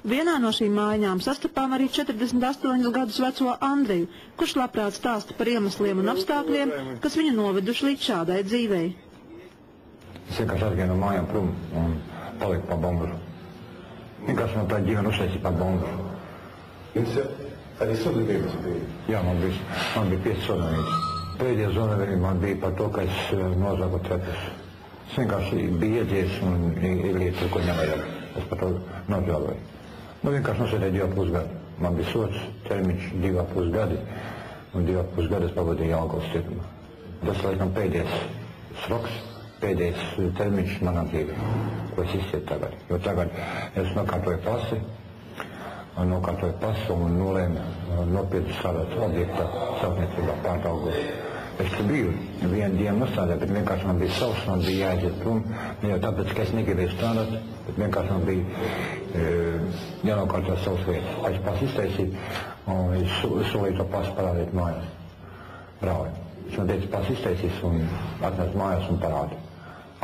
Vienā no šīm mājām sastapām arī 48 gadus veco Andreju, kurš labprāt stāsta par iemesliem un apstākļiem, kas viņu noveduši līdz šādai dzīvei. Es vienkārši aizgāju no mājām prom un paliku pa bombu. Vienkārši man tā ģimene uztaisīja pa bombu. Jums arī sodīgības bija? Jā, man bija 5 sodīgības. Pēdējā sodīgība man bija par to, ka es nozagu trepus. Es vienkārši biju iedzies un ielietu, ko nevajag. Es par to nožēloju. Vienkārši nosēdēju 2,5 gadu. Man bija sots, termiņš 2,5 gadi, un 2,5 gadu es pavadīju Jelgavas cietumā. Tas, laikam, pēdējais sroks, pēdējais termiņš manā dzīvē, ko es izcietu tagad. Jo tagad es nokārtoju pasi un nolēmu nopietni strādāt objektā celtniecībā pāraugot. Es te biju vienu dienu nostādē, bet vienkārši man bija savs, man bija jāaiziet prom. Ne jau tāpēc, ka es negribēju strādāt, bet vienkārši man bija jānokārto savas lietas. Es pats iztaisīju, un es solīju to pasu parādīt mājās. Brauju. Es man teicu, pats iztaisīs un atnācu mājās un parādu.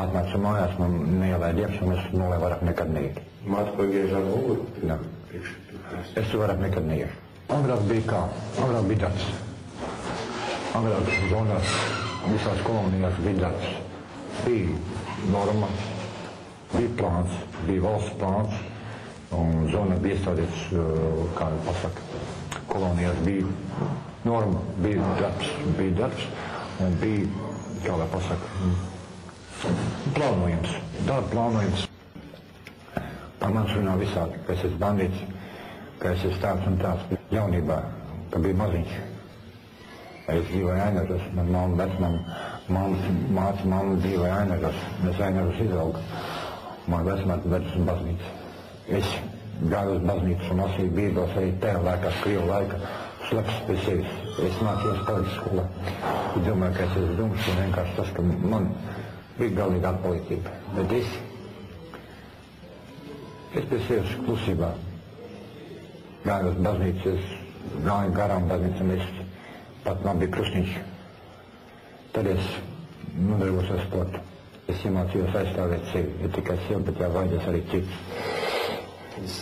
Atnācu mājās, man neielēja iekšā, un es nolēju vairāk nekad neiet. Māte pagiežā no uguru? Jā. Es vairāk nekad neiešu. Agrāk bija kā? Agrāk bija darbs. Agrāk zonās, visās kolonijās bija darbs. Bija norma, bija plāns, bija valsts plāns, un zona bija iestādīts, kā pasaka, kolonijās bija norma, bija darbs, un bija, kā lai pasaka, plānojums, darba plānojums. Par mans runā visādi, ka es esmu bandīts, ka es esmu tāds un tāds. Jaunībā, ka bija maziņš. Es dzīvoju Ainažos, man māca dzīvoja Ainažos, es Ainažos izaugu. Man vecmāte ved uz baznīcu. Es gāju uz baznīcu un lasīju bībeles arī tajā laikā, Krievu laika, sleps pie sevis. Es mācījos palikt skolā. Es domāju, ka es esmu dums un vienkārši tas, ka man bija galīga atpalīdzība. Bet es pie sevis klusībā gāju uz baznīcu, es gāju garām baznīcam, pat man bija krustiņš. Tad es nodarbos ar sportu. Es iemācījos aizstāvēt sevi, ja tikai sevi, bet jāvajadzēs arī cits. Es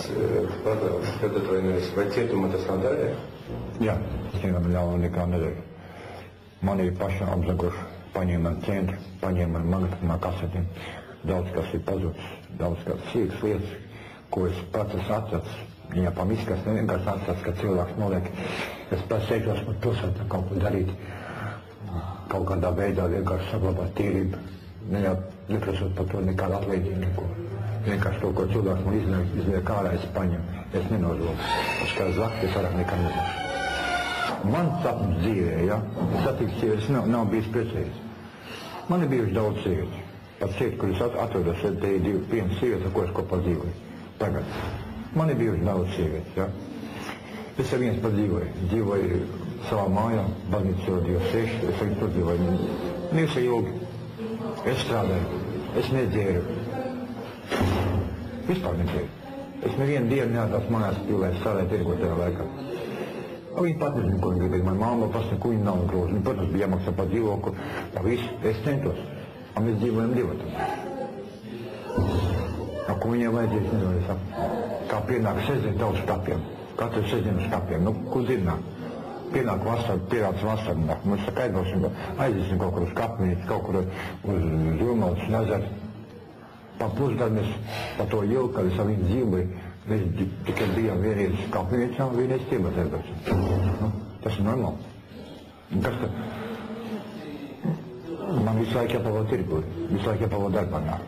atvainojos, vai cietumā tas nav darīja? Jā, es vienam ļaunu nekā nedaru. Man ir paši apzaguši, paņēma man centru, paņēma man magnetofonu kasetēm. Daudz kas ir pazudis, daudz kas sīkas lietas, ko es pats esmu atcats. Ja pamiskas nevienkārši atcats, ka cilvēks noliek. Es pats sēžos par pilsētu kaut ko darīt, kaut kādā veidā vienkārši saglabāt tīrību. Ne jau neprasot par to nekādu atlīdzību, neko. Vienkārši to, ko cilvēks man izliek ārā, es paņemu. Es nenožogu. Es kā zakt, es vairāk nekā nedošu. Man sapnis dzīvē, ja? Es satiku sievietes, nav bijis precējies. Man ir bijuši daudz sievietes. Pat sievietes, kur es atrodos, te ir 5 sievietes, ar ko es kopā dzīvoju. Tagad. Man ir bijuši daudz sievietes, ja? Es ar viens pat dzīvoju savā mājā, baznīca jau 26, es arī tur dzīvoju. Nevisai ilgi. Es strādāju, es nedzēru. Vispār nedzēru. Es nevienu dienu neatās mājās pilē, strādāju tirgotajā laikā. Viņi pat nezinu, ko viņi gribēja. Man māma pasaka, ka viņi nav grozi. Protams, bija jāmaksā par dzīvokli, pa visu. Es centos. Un mēs dzīvojam divatā. Ko viņiem vajadzēs, nezinu, kā pienāk sestdien daudz skapiem. Katru sestdienu skapiem. Ko zināt? Pienāk vasara, pierāds vasarā. Mēs saka, aiziesim kaut kur uz Kapnīcu, kaut kur uz Zilmals, Nazaru. Pa pusgadu mēs pa to ielu, kad es ar viņu dzīvoju, mēs tikai bijām vienreiz Kapnīcā un vienreiz Ciematērbēs. Tas ir normāli. Kas tad? Man visu laiku jāpavada tirgu, visu laiku jāpavada darbā.